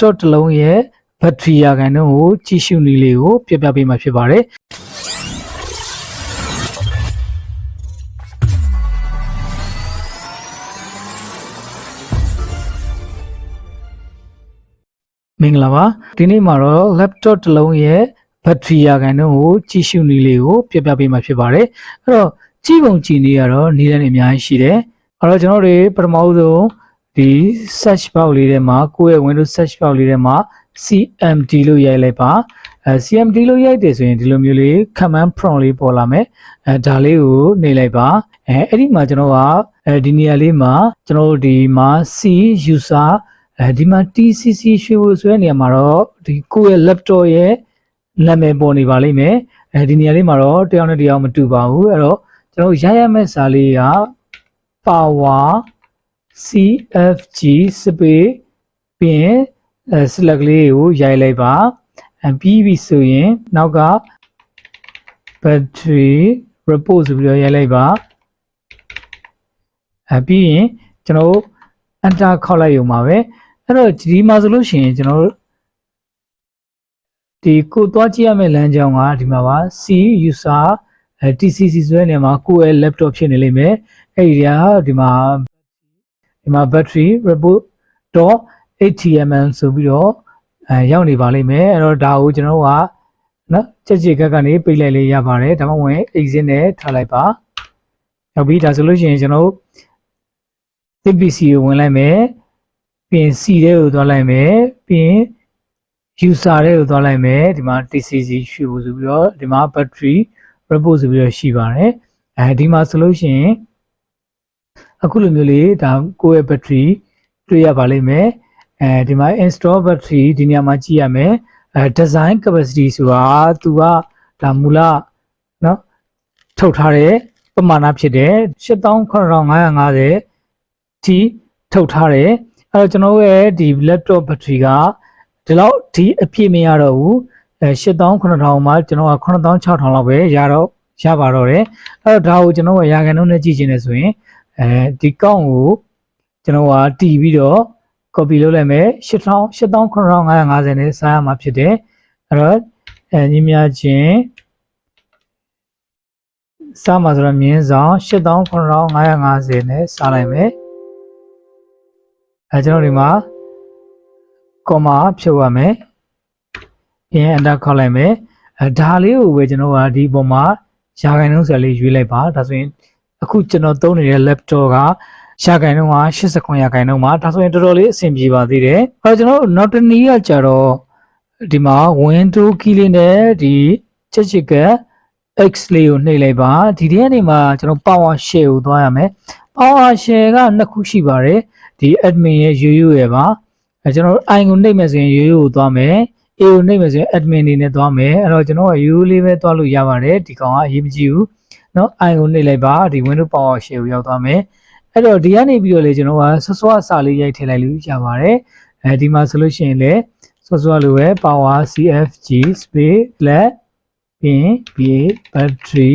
laptop တစ်လုံးရဲ့ battery ရာခိုင်နှုန်းကိုကြည့်ရှုနည်းလေးကိုပြပြပေးမှာဖြစ်ပါတယ်မင်္ဂလာပါဒီနေ့မှာတော့ laptop တစ်လုံးရဲ့ battery ရာခိုင်နှုန်းကိုကြည့်ရှုနည်းလေးကိုပြပြပေးမှာဖြစ်ပါတယ်အဲ့တော့ကြည့်ပုံကြည့်နေရတော့နည်းလမ်းတွေအများကြီးရှိတယ်အဲ့တော့ကျွန်တော်တို့ပထမဆုံးဒီ search box လေးထဲမှာကိုယ့်ရဲ့ Windows search box လေးထဲမှာ CMD လို့ရိုက်လိုက်ပါCMD လို့ရိုက်တယ်ဆိုရင်ဒီလိုမျိုးလေး command prompt လေးပေါ်လာမယ်ဒါလေးကိုနှိပ်လိုက်ပါအဲ့ဒီမှာကျွန်တော်ကဒီနေရာလေးမှာကျွန်တော်တို့ဒီမှာ C user ဒီမှာ TCC ရွှေဖို့ဆိုတဲ့နေရာမှာတော့ဒီကိုယ့်ရဲ့ laptop ရဲ့နာမည်ပေါ်နေပါလိမ့်မယ်ဒီနေရာလေးမှာတော့တယောက်နဲ့တယောက်မတူပါဘူးအဲ့တော့ကျွန်တော်ရရမယ့်စာလေးက power CFG space ပြီးရင်select လေးကိုရိုက်လိုက်ပါပြီးပြီဆိုရင်နောက်က battery report ဆိုပြီးတော့ရိုက်လိုက်ပါပြီးရင်ကျွန်တော် enter ခေါက်လိုက်ရုံပါပဲအဲ့တော့ဒီမှာဆိုလို့ရှိရင်ကျွန်တော်ဒီကိုသွားကြည့်ရမယ့်လမ်းကြောင်းကဒီမှာပါ C user TCC ဆိုတဲ့နေရာမှာကိုယ့်ရဲ့ laptop ဖြစ်နေလိမ့်မယ်အဲ့ဒီဒီမှာ battery report.html ဆိုပြီးတော့ရောက်နေပါလိမ့်မယ်အဲ့တော့ဒါကိုကျွန်တော်ကနော်ချက်ချက်ကကနေပိတ်လိုက်လေးရပါတယ်ဒါမှမဟုတ် exit နဲ့ထားလိုက်ပါနောက်ပြီးဒါဆိုလို့ရှိရင်ကျွန်တော် TPC ကိုဝင်လိုက်မယ်ပြီးရင် C ထဲကိုသွားလိုက်မယ်ပြီးရင် user ထဲကိုသွားလိုက်မယ်ဒီမှာ TCC ရွှေဖို့ဆိုပြီးတော့ဒီမှာ battery report ဆိုပြီးတော့ရှိပါတယ်ဒီမှာဆိုလို့ရှိရင်အခုလိုမျိုးလေးဒါကိုယ့်ရဲ့ battery တွေ့ရပါလိမ့်မယ်ဒီမှာ install battery ဒီနေရာမှာကြည့်ရမယ် design capacity ဆိုတာသူကဒါမူလเนาะထုတ်ထားတဲ့ပမာဏဖြစ်တယ်89,550ထိထုတ်ထားတယ်အဲ့တော့ကျွန်တော်ရဲ့ဒီ laptop battery ကဒီလောက်ဒီအပြည့်မရတော့ဘူး89,000မှာကျွန်တော်က96,000လောက်ပဲရပါတော့တယ်အဲ့တော့ဒါကိုကျွန်တော်ကရာခိုင်နှုန်းနဲ့ကြည့်ချင်တယ်ဆိုရင်ဒီကောင့်ကိုကျွန်တော်ကတီးပြီးတော့ copy လုပ်လိုက်မယ်89,550နဲ့စာရမှာဖြစ်တယ်အဲ့တော့ညီမချင်းစာမှာဆိုတော့မြင်းဆောင်89,550နဲ့စာလိုက်မယ်ကျွန်တော်ဒီမှာ comma ဖြုတ်ရမယ်ပြီးရင် enter ခေါက်လိုက်မယ်ဒါလေးကိုပဲကျွန်တော်ကဒီပုံမှာရာခိုင်နှုန်းဆိုလေးရွေးလိုက်ပါဒါဆိုရင်အခုကျွန်တော်သုံးနေတဲ့ laptop ကရာခိုင်နှုန်းက89ရာခိုင်နှုန်းမှာဒါဆိုရင်တော်တော်လေးအဆင်ပြေပါသေးတယ်အဲ့တော့ကျွန်တော်နောက်တစ်နည်းကကြတော့ဒီမှာ window key လေးနဲ့ဒီချက်ချက်က X လေးကိုနှိပ်လိုက်ပါဒီထဲကနေမှာကျွန်တော် power share ကိုသွားရမယ် power share ကနှစ်ခုရှိပါတယ်ဒီ admin ရဲ့ရိုးရိုးရပါကျွန်တော် I ကိုနှိပ်မယ်ဆိုရင်ရိုးရိုးကိုသွားမယ် A ကိုနှိပ်မယ်ဆိုရင် admin နေနဲ့သွားမယ်အဲ့တော့ကျွန်တော်ကရိုးရိုးလေးပဲသွားလို့ရပါတယ်ဒီကောင်ကအရေးမကြီးဘူးเนาะ I ကိုနှိပ်လိုက်ပါဒီ window power share ကိုရောက်သွားမယ်အဲ့တော့ဒီကနေပြီးတော့လေကျွန်တော်ကဆွဆွစာလေးရိုက်ထည့်လိုက်လို့ရပါတယ်ဒီမှာဆိုလို့ရှိရင်လေဆွဆွလိုပဲ power CFG space let pin BA battery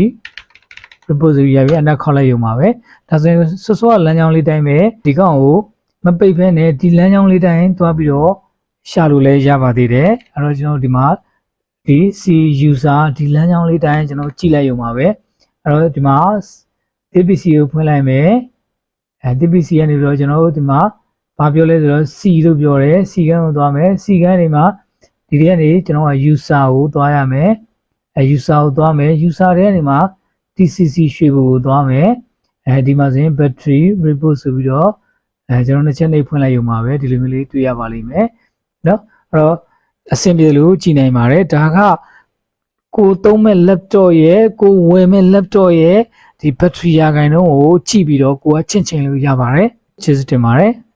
proposal ရပြီအနောက်ခေါက်လိုက်ရုံပါပဲဒါဆိုရင်ဆွဆွလမ်းကြောင်းလေးတိုင်းပဲဒီကောင်ကိုမပိတ်ဖဲနဲ့ဒီလမ်းကြောင်းလေးတိုင်းသွားပြီးတော့ရှာလို့လည်းရပါသေးတယ်အဲ့တော့ကျွန်တော်ဒီမှာဒီ C user ဒီလမ်းကြောင်းလေးတိုင်းကျွန်တော်ကြည့်လိုက်ရုံပါပဲအဲ့တော့ဒီမှာ TPC ကိုဖွင့်လိုက်မယ်TPC ကနေပြီးတော့ကျွန်တော်တို့ဒီမှာဘာပြောလဲဆိုတော့ C လို့ပြောတယ် C ကန်းကိုသွားမယ် C ကန်းနေမှာဒီထဲကနေကျွန်တော်က user ကိုသွားရမယ်user ကိုသွားမယ် user ထဲကနေမှာ TCC ရွှေဖို့ကိုသွားမယ်ဒီမှာဆိုရင် battery report ဆိုပြီးတော့ကျွန်တော်နှစ်ချက်နှိပ်ဖွင့်လိုက်ရုံပါပဲဒီလိုမျိုးလေးတွေ့ရပါလိမ့်မယ်เนาะအဲ့တော့အဆင်ပြေလို့ကြည်နိုင်ပါတယ်ဒါကကိုသုံးမဲ့ laptop ရဲ့ကိုဝယ်မဲ့ laptop ရဲ့ဒီ battery ရာခိုင်နှုန်းကိုကြည့်ပြီးတော့ကိုကချင့်လို့ရပါတယ်ကျေးဇူးတင်ပါတယ်